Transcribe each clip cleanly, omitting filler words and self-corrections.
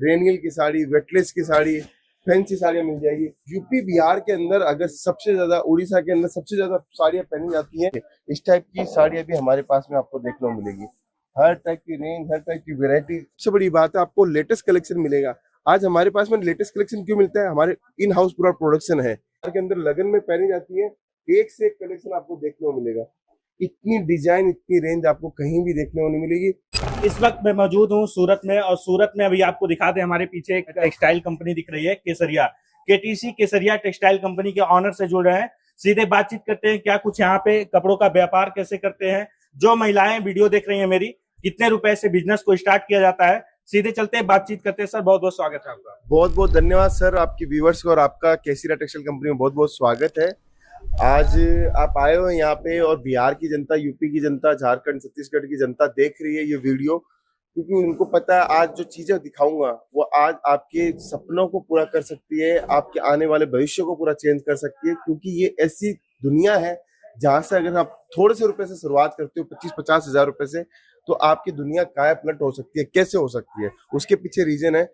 रेनियल की साड़ी, वेटलेस की साड़ी, फैंसी साड़ियाँ मिल जाएगी। यूपी बिहार के अंदर अगर सबसे ज्यादा, उड़ीसा के अंदर सबसे ज्यादा साड़ियाँ पहनी जाती हैं, इस टाइप की साड़ियाँ भी हमारे पास में आपको देखने को मिलेगी। हर टाइप की रेंज, हर टाइप की वेरायटी। सबसे बड़ी बात है, आपको लेटेस्ट कलेक्शन मिलेगा। आज हमारे पास में लेटेस्ट कलेक्शन क्यों मिलता है? हमारे इन हाउस पूरा प्रोडक्शन है के अंदर लगन में पहनी जाती है। एक से एक कलेक्शन आपको देखने को मिलेगा। इतनी डिजाइन, इतनी रेंज आपको कहीं भी देखने को नहीं मिलेगी। इस वक्त मैं मौजूद हूँ सूरत में, और सूरत में अभी आपको दिखा दें, हमारे पीछे एक टेक्सटाइल कंपनी दिख रही है, केसरिया। केटीसी केसरिया टेक्सटाइल कंपनी के ऑनर से जुड़ रहे हैं। सीधे बातचीत करते हैं, क्या कुछ यहाँ पे कपड़ों का व्यापार कैसे करते हैं। जो महिलाएं वीडियो देख रही हैं मेरी, कितने रुपए से बिजनेस को स्टार्ट किया जाता है, सीधे चलते हैं, बातचीत करते हैं। सर, बहुत बहुत स्वागत है आपका। बहुत बहुत धन्यवाद सर, आपकी व्यूवर्स को और आपका केसरिया टेक्सटाइल कंपनी में बहुत बहुत स्वागत है। आज आप आए हो यहाँ पे और बिहार की जनता, यूपी की जनता, झारखंड, छत्तीसगढ़ की जनता देख रही है ये वीडियो, क्योंकि उनको पता है आज जो चीजें दिखाऊंगा वो आज आपके सपनों को पूरा कर सकती है, आपके आने वाले भविष्य को पूरा चेंज कर सकती है। क्योंकि ये ऐसी दुनिया है जहां से अगर आप थोड़े से रुपए से शुरुआत करते हो, 25-50 हजार रुपए से, तो आपकी दुनिया काया पलट हो सकती है। कैसे हो सकती है? उसके पीछे रीजन है,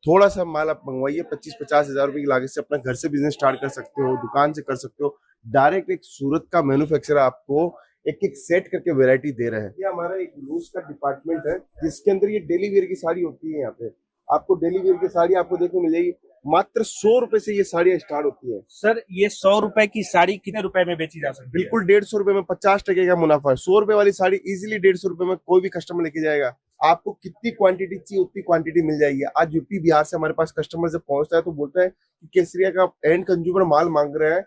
थोड़ा सा माल आप मंगवाइए, 25-50 हजार रुपए की लागत से अपना घर से बिजनेस स्टार्ट कर सकते हो, दुकान से कर सकते हो। डायरेक्ट एक सूरत का मैन्युफैक्चरर आपको एक एक सेट करके वैरायटी दे रहे हैं। ये हमारा एक लूज का डिपार्टमेंट है, जिसके अंदर ये डेली वेयर की साड़ी होती है। यहाँ पे आपको डेली वेयर की साड़ी आपको देखने मिलेगी। मात्र 100 रुपए से ये साड़ियाँ स्टार्ट होती है। सर, ये 100 रुपए की साड़ी कितने रुपए में बेची जा सकती है? बिल्कुल 150 रुपए में 50% का मुनाफा है। 100 रुपए वाली साड़ी इजीली 150 रुपए में कोई भी कस्टमर लेके जाएगा। आपको कितनी क्वांटिटी चाहिए उतनी क्वांटिटी मिल जाएगी। आज यूपी बिहार से हमारे पास कस्टमर जब पहुंचता है तो बोलता है कि केसरिया का एंड कंज्यूमर माल मांग रहे हैं,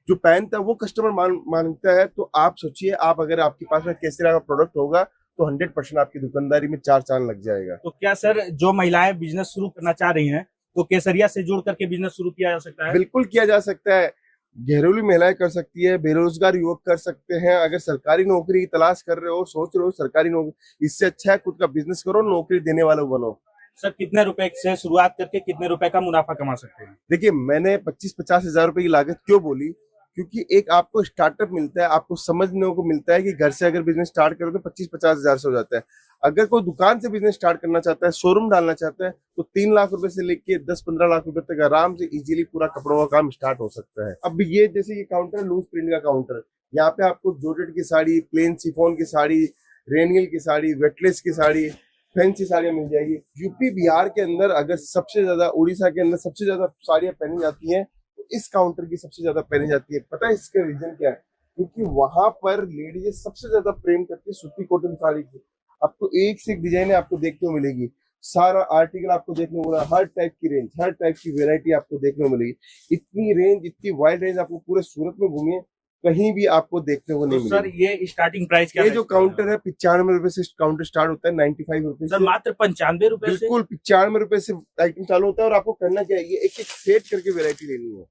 जो पहनता है वो कस्टमर मांगता है। तो आप सोचिए, आप अगर आपके पास में केसरिया का प्रोडक्ट होगा तो 100% आपकी दुकानदारी में 4 चांद लग जाएगा। तो क्या सर, जो महिलाएं बिजनेस शुरू करना चाह रही हैं, तो केसरिया से जुड़ करके बिजनेस शुरू किया जा सकता है? बिल्कुल किया जा सकता है। घरेलू महिलाएं कर सकती है, बेरोजगार युवक कर सकते हैं। अगर सरकारी नौकरी की तलाश कर रहे हो, सोच रहे हो सरकारी नौकरी, इससे अच्छा है खुद का बिजनेस करो, नौकरी देने वाला बनो। सर, कितने रुपए से शुरुआत करके कितने रुपए का मुनाफा कमा सकते हैं? देखिए, मैंने 25-50 हजार रुपए की लागत क्यों बोली, क्योंकि एक आपको स्टार्टअप मिलता है, आपको समझने को मिलता है कि घर से अगर बिजनेस स्टार्ट करो तो 25-50 हजार से हो जाता है। अगर कोई दुकान से बिजनेस स्टार्ट करना चाहता है, शोरूम डालना चाहता है, तो 3 लाख रुपए से लेके 10-15 लाख रुपए तक आराम से इजीली पूरा कपड़ों का काम स्टार्ट हो सकता है। अब ये जैसे ये काउंटर, लूज प्रिंट का काउंटर, यहाँ पे आपको जॉर्जेट की साड़ी, प्लेन शिफॉन की साड़ी, रेनियल की साड़ी, वेटलेस की साड़ी, फैंसी साड़ियाँ मिल जाएगी। यूपी बिहार के अंदर अगर सबसे ज्यादा, उड़ीसा के अंदर सबसे ज्यादा साड़ियाँ पहनी जाती हैं, तो इस काउंटर की सबसे ज्यादा पहनी जाती है। पता है इसका रीजन क्या है? क्योंकि वहां पर लेडीज सबसे ज्यादा प्रेम करती है सूती कॉटन साड़ी की। आपको एक से एक डिजाइन आपको देखने को मिलेगी, सारा आर्टिकल आपको देखने को मिलेगा, हर टाइप की रेंज, हर टाइप की वेरायटी आपको देखने को मिलेगी। इतनी रेंज, इतनी वाइड रेंज आपको पूरे सूरत में घूमिए कहीं भी आपको देखने को नहीं सर, मिलेगी। ये स्टार्टिंग प्राइस क्या ये है? जो काउंटर है 95 रुपए से काउंटर स्टार्ट होता है, 95 रुपए सर, से। मात्र 95 रुपए से? बिल्कुल 95 रुपए से आइटम चालू होता है। और आपको करना क्या है, ये एक एक सेट करके वेरायटी लेनी है।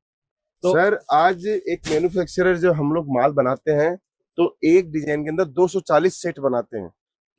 तो सर, आज एक मैन्युफैक्चरर जो हम लोग माल बनाते हैं, तो एक डिजाइन के अंदर 240 सेट बनाते हैं।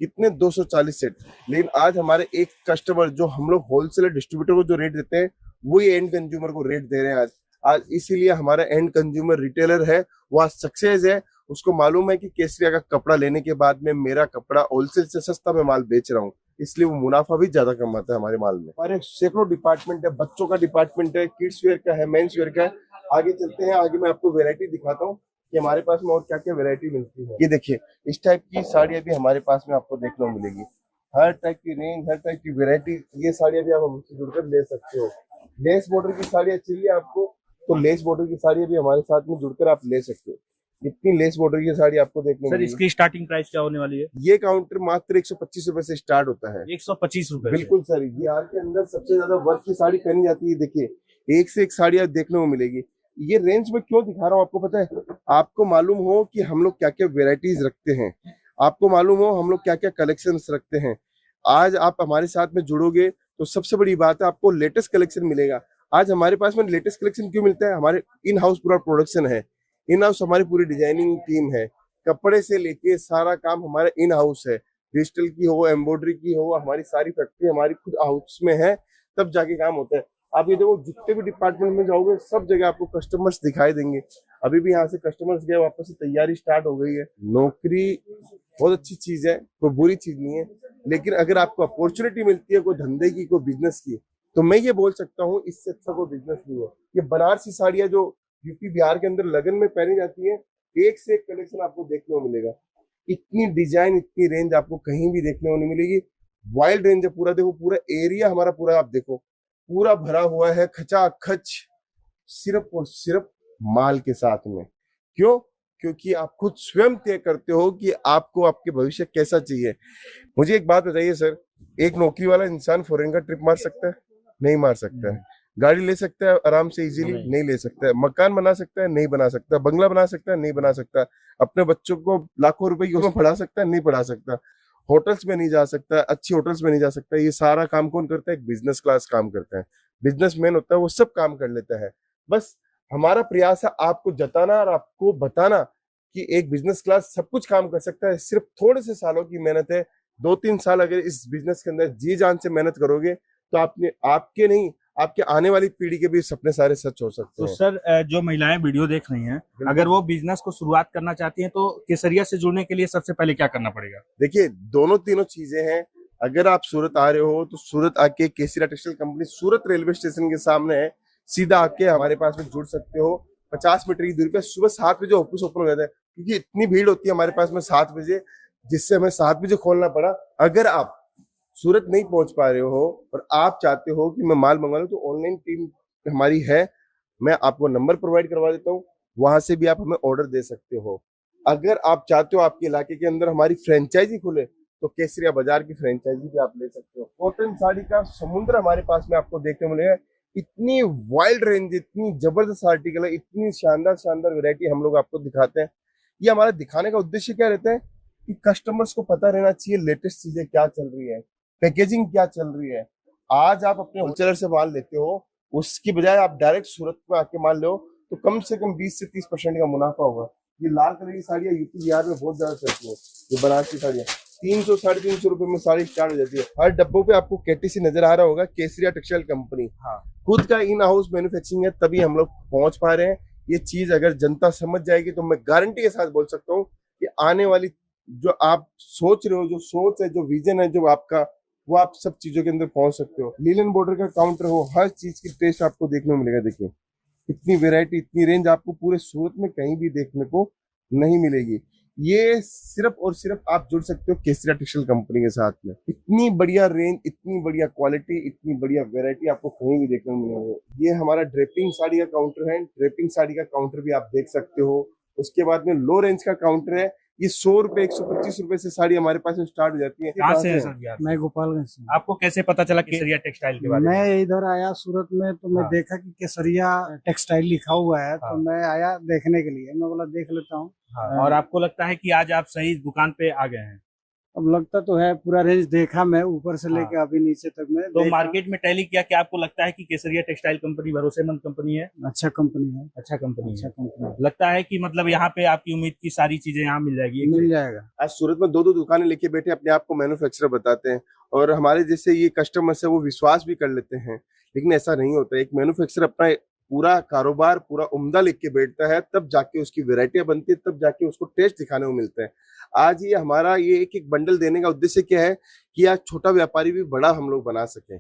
कितने? 240 सेट। लेकिन आज हमारे एक कस्टमर, जो हम लोग होलसेलर डिस्ट्रीब्यूटर को जो रेट देते हैं, वो ये एंड कंज्यूमर को रेट दे रहे हैं आज। आज इसीलिए हमारा एंड कंज्यूमर रिटेलर है, वो आज सक्सेस है। उसको मालूम है कि केसरिया का कपड़ा लेने के बाद में मेरा कपड़ा होलसेल से सस्ता में माल बेच रहा हूँ, इसलिए वो मुनाफा भी ज्यादा कमाता है हमारे माल में। हमारे सैकड़ों डिपार्टमेंट है, बच्चों का डिपार्टमेंट है, किड्स वेयर का है, मेंस वेयर का है। आगे चलते हैं, आगे मैं आपको वेरायटी दिखाता हूँ कि हमारे पास में और क्या क्या वेरायटी मिलती है। ये देखिए, इस टाइप की साड़ियाँ भी हमारे पास में आपको देखने को मिलेगी। हर टाइप की रेंज, हर टाइप की वेरायटी। ये साड़ियाँ भी आप हमसे जुड़कर ले सकते हो। लेस बॉर्डर की साड़ियाँ चाहिए आपको, तो लेस बॉर्डर की साड़ियाँ भी हमारे साथ में जुड़कर आप ले सकते हो। इतनी लेस बॉर्डर की साड़ी आपको देखने सर, मिलेगी। इसकी स्टार्टिंग प्राइस क्या होने वाली है? ये काउंटर मात्र 125 रुपए से स्टार्ट होता है। 125 रुपए? बिल्कुल सर। बिहार के अंदर सबसे ज्यादा वर्क की साड़ी पहनी जाती है। देखिए, एक से एक साड़ी आप देखने को मिलेगी। ये रेंज में क्यों दिखा रहा हूँ आपको पता है? आपको मालूम हो कि हम लोग क्या क्या वेराइटीज रखते हैं, आपको मालूम हो हम लोग क्या क्या कलेक्शन रखते हैं। आज आप हमारे साथ में जुड़ोगे तो सबसे बड़ी बात है, आपको लेटेस्ट कलेक्शन मिलेगा। आज हमारे पास में लेटेस्ट कलेक्शन क्यों मिलता है? हमारे इन हाउस पूरा प्रोडक्शन है। इन हाउस हमारी पूरी डिजाइनिंग टीम है, कपड़े से लेके सारा काम हमारा इन हाउस है। डिजिटल की हो, एम्ब्रॉयडरी की हो, हमारी सारी फैक्ट्री हमारी खुद हाउस में है, तब जाके काम होता है। आप ये देखो, जितने भी डिपार्टमेंट में जाओगे सब जगह आपको कस्टमर्स दिखाई देंगे। अभी भी यहाँ से कस्टमर्स गए वापस से तैयारी स्टार्ट हो गई है। नौकरी बहुत अच्छी चीज है, कोई बुरी चीज नहीं है, लेकिन अगर आपको अपॉर्चुनिटी मिलती है कोई धंधे की, कोई बिजनेस की, तो मैं ये बोल सकता हूँ इससे अच्छा कोई बिजनेस नहीं है। ये बनारसी साड़ियाँ जो यूपी बिहार के अंदर लगन में पहनी जाती है, एक से एक कलेक्शन आपको देखने को मिलेगा। इतनी डिजाइन, इतनी रेंज आपको कहीं भी देखने को नहीं मिलेगी। वाइल्ड रेंज है पूरा, देखो पूरा एरिया हमारा पूरा आप देखो पूरा भरा हुआ है खचाखच, सिर्फ और सिर्फ माल के साथ में। क्यों? क्योंकि आप खुद स्वयं तय करते हो कि आपको आपके भविष्य कैसा चाहिए। मुझे एक बात बताइए सर, एक नौकरी वाला इंसान फॉरेन का ट्रिप मार सकता है? नहीं मार सकता है। गाड़ी ले सकता है आराम से इजीली? नहीं ले सकता है। मकान बना सकता है? नहीं बना सकता। बंगला बना सकता है? नहीं बना सकता। अपने बच्चों को लाखों रुपए की उसमें पढ़ा सकता है? नहीं पढ़ा सकता। होटल्स में नहीं जा सकता, अच्छी होटल्स में नहीं जा सकता। ये सारा काम कौन करता है? एक बिजनेस क्लास काम करता है, बिजनेसमैन होता है, वो सब काम कर लेता है। बस हमारा प्रयास है आपको जताना और आपको बताना कि एक बिजनेस क्लास सब कुछ काम कर सकता है। सिर्फ थोड़े से सालों की मेहनत है। 2-3 साल अगर इस बिजनेस के अंदर जी जान से मेहनत करोगे तो आपने आपके नहीं, आपके आने वाली पीढ़ी के भी सपने सारे सच हो सकते तो हैं। सर जो महिलाएं वीडियो देख रही हैं, अगर वो बिजनेस को शुरुआत करना चाहती हैं तो केसरिया से जुड़ने के लिए सबसे पहले क्या करना पड़ेगा? देखिए दोनों तीनों चीजें हैं। अगर आप सूरत आ रहे हो तो सूरत आके केसरिया टेक्सटाइल कंपनी सूरत रेलवे स्टेशन के सामने है, सीधा आके हमारे पास में जुड़ सकते हो। 50 मीटर की दूरी पे सुबह 7 बजे ऑफिस ओपन हो जाता है, क्योंकि इतनी भीड़ होती है हमारे पास में 7 बजे, जिससे हमें 7 बजे खोलना पड़ा। अगर आप सूरत नहीं पहुंच पा रहे हो और आप चाहते हो कि मैं माल मंगा लूं, तो ऑनलाइन टीम हमारी है, मैं आपको नंबर प्रोवाइड करवा देता हूँ, वहां से भी आप हमें ऑर्डर दे सकते हो। अगर आप चाहते हो आपके इलाके के अंदर हमारी फ्रेंचाइजी खुले, तो केसरिया बाजार की फ्रेंचाइजी भी आप ले सकते हो। कॉटन साड़ी का समुद्र हमारे पास में आपको देखने को मिलेगा। इतनी वाइल्ड रेंज, इतनी जबरदस्त आर्टिकल है, इतनी शानदार शानदार वैरायटी हम लोग आपको दिखाते हैं। ये हमारा दिखाने का उद्देश्य क्या रहता है कि कस्टमर्स को पता रहना चाहिए लेटेस्ट चीजें क्या चल रही है, पैकेजिंग क्या चल रही है। आज आप अपने होलसेलर से माल लेते हो, उसकी बजाय आप डायरेक्ट सूरत में आके माल लो, तो कम से कम 20 से 30% का मुनाफा होगा। ये लाल कलर की साड़ियाँ यूपी बिहार में बहुत ज्यादा चलती है। ये बनारसी साड़ियाँ 300-350 रुपए में साड़ी स्टार्ट हो जाती है। हर डब्बों पे आपको केटीसी नजर आ रहा होगा, केसरिया टेक्सटाइल कंपनी। हाँ, खुद का इन हाउस मैन्युफैक्चरिंग है, तभी हम लोग पहुंच पा रहे हैं। ये चीज अगर जनता समझ जाएगी तो मैं गारंटी के साथ बोल सकता हूँ कि आने वाली जो आप सोच रहे हो, जो सोच है, जो विजन है जो आपका, वो आप सब चीजों के अंदर पहुंच सकते हो। लीलन बॉर्डर का काउंटर हो, हर चीज की टेस्ट आपको देखने को मिलेगा। देखिए इतनी वेरायटी, इतनी रेंज आपको पूरे सूरत में कहीं भी देखने को नहीं मिलेगी। ये सिर्फ और सिर्फ आप जुड़ सकते हो केसरिया टेक्सटाइल कंपनी के साथ में। इतनी बढ़िया रेंज, इतनी बढ़िया क्वालिटी, इतनी बढ़िया वेरायटी आपको कहीं भी देखने को मिलेगी। ये हमारा ड्रेपिंग साड़ी का काउंटर है, ड्रेपिंग साड़ी का काउंटर भी आप देख सकते हो। उसके बाद में लो रेंज का काउंटर है। ये 100 रुपए, 125 रुपए से साड़ी हमारे पास में स्टार्ट हो जाती है। कहाँ से है सर बिहार से? मैं गोपालगंज से। आपको कैसे पता चला केसरिया टेक्सटाइल के बारे में? मैं इधर आया सूरत में तो मैं हाँ। देखा कि केसरिया टेक्सटाइल लिखा हुआ है, हाँ। तो मैं आया देखने के लिए। मैं बोला देख लेता हूँ। हाँ। और आपको लगता है कि आज आप सही दुकान पे आ गए हैं? अब लगता तो है, पूरा रेंज देखा मैं ऊपर से हाँ। लेके अभी नीचे तक मैं तो देखा। मार्केट में टैली किया, क्या आपको लगता है कि केसरिया टेक्सटाइल कंपनी भरोसेमंद कंपनी है? अच्छा कंपनी है, अच्छा कंपनी अच्छा है। कंपनी लगता है कि मतलब यहाँ पे आपकी उम्मीद की सारी चीजें यहाँ मिल जाएगी? मिल जाएगा। आज सूरत में 2-2 दुकानें लेके बैठे अपने आप को मैन्युफैक्चरर बताते हैं, और हमारे जैसे ये कस्टमर्स है वो विश्वास भी कर लेते हैं, लेकिन ऐसा नहीं होता। एक मैन्युफैक्चरर अपना पूरा कारोबार पूरा उम्दा लिख के बैठता है, तब जाके उसकी वेरायटियां बनती है, तब जाके उसको टेस्ट दिखाने को मिलता है। आज ये हमारा ये एक एक बंडल देने का उद्देश्य क्या है कि आज छोटा व्यापारी भी बड़ा हम लोग बना सके।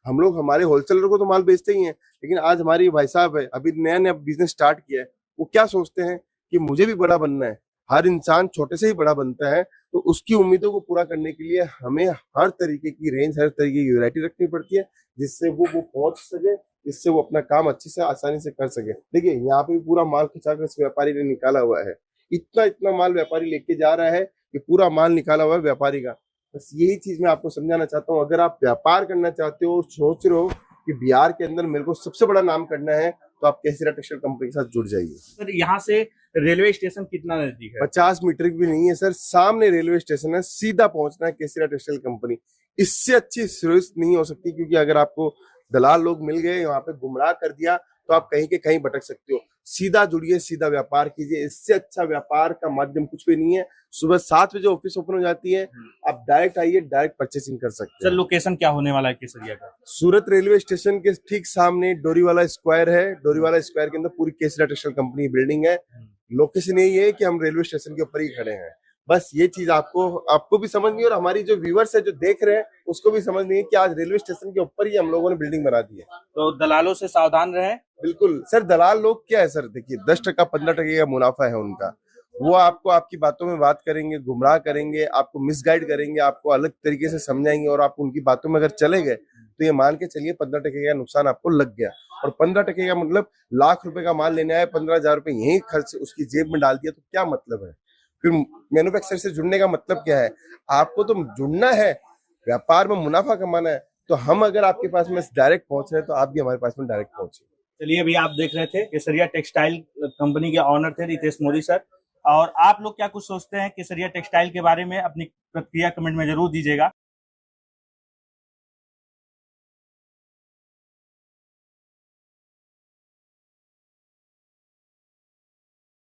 हम लोग हमारे होलसेलर को तो माल बेचते ही हैं, लेकिन आज हमारी भाई साहब है, अभी नया नया बिजनेस स्टार्ट किया है, वो क्या सोचते हैं कि मुझे भी बड़ा बनना है। हर इंसान छोटे से ही बड़ा बनता है, तो उसकी उम्मीदों को पूरा करने के लिए हमें हर तरीके की रेंज, हर तरीके की वैरायटी रखनी पड़ती है, जिससे वो पहुंच सके, जिससे वो अपना काम अच्छे से आसानी से कर सके। देखिए यहाँ पे पूरा माल खिंचाकर इस व्यापारी ने निकाला हुआ है। इतना इतना माल व्यापारी लेके जा रहा है कि पूरा माल निकाला हुआ है व्यापारी का। बस यही चीज मैं आपको समझाना चाहता हूँ। अगर आप व्यापार करना चाहते हो, सोच रहे हो कि बिहार के अंदर मेरे को सबसे बड़ा नाम करना है, तो आप केसरिया टेक्सटाइल कंपनी के साथ जुड़ जाइए। सर यहाँ से रेलवे स्टेशन कितना नजदीक है? 50 मीटर भी नहीं है सर, सामने रेलवे स्टेशन है, सीधा पहुंचना है केसरिया टेक्सटाइल कंपनी। इससे अच्छी सर्विस नहीं हो सकती, क्योंकि अगर आपको दलाल लोग मिल गए, वहां पे गुमराह कर दिया, तो आप कहीं के कहीं भटक सकते हो। सीधा जुड़िए, सीधा व्यापार कीजिए, इससे अच्छा व्यापार का माध्यम कुछ भी नहीं है। सुबह 7 बजे ऑफिस ओपन हो जाती है, आप डायरेक्ट आइए, डायरेक्ट परचेसिंग कर सकते सर हैं। लोकेशन क्या होने वाला है केसरिया का? सूरत रेलवे स्टेशन के ठीक सामने डोरीवाला स्क्वायर है। डोरीवाला स्क्वायर के अंदर पूरी केसरिया टेक्सटाइल कंपनी बिल्डिंग है। लोकेशन यही है कि हम रेलवे स्टेशन के ऊपर ही खड़े हैं। बस ये चीज आपको भी समझनी है और हमारी जो व्यूअर्स है जो देख रहे हैं उसको भी समझनी है कि आज रेलवे स्टेशन के ऊपर ही हम लोगों ने बिल्डिंग बना दी है। तो दलालों से सावधान रहें। बिल्कुल सर, दलाल लोग क्या है सर, देखिए 10% 15% का मुनाफा है उनका। वो आपको आपकी बातों में बात करेंगे, गुमराह करेंगे, आपको मिसगाइड करेंगे, आपको अलग तरीके से समझाएंगे और आप उनकी बातों में अगर चले गए तो ये मान के चलिए 15% का नुकसान आपको लग गया। और 15% का मतलब लाख रुपए का माल लेने आए, 15,000 रुपए यही खर्च उसकी जेब में डाल दिया तो क्या मतलब है? फिर मैन्युफैक्चरर से जुड़ने का मतलब क्या है? आपको तो जुड़ना है, व्यापार में मुनाफा कमाना है। तो हम अगर आपके पास में डायरेक्ट पहुंच रहे हैं तो आप भी हमारे पास में डायरेक्ट पहुंचे। चलिए अभी आप देख रहे थे केसरिया टेक्सटाइल कंपनी के ऑनर थे रितेश मोदी सर। और आप लोग क्या कुछ सोचते हैं केसरिया टेक्सटाइल के बारे में, अपनी प्रतिक्रिया कमेंट में जरूर दीजिएगा।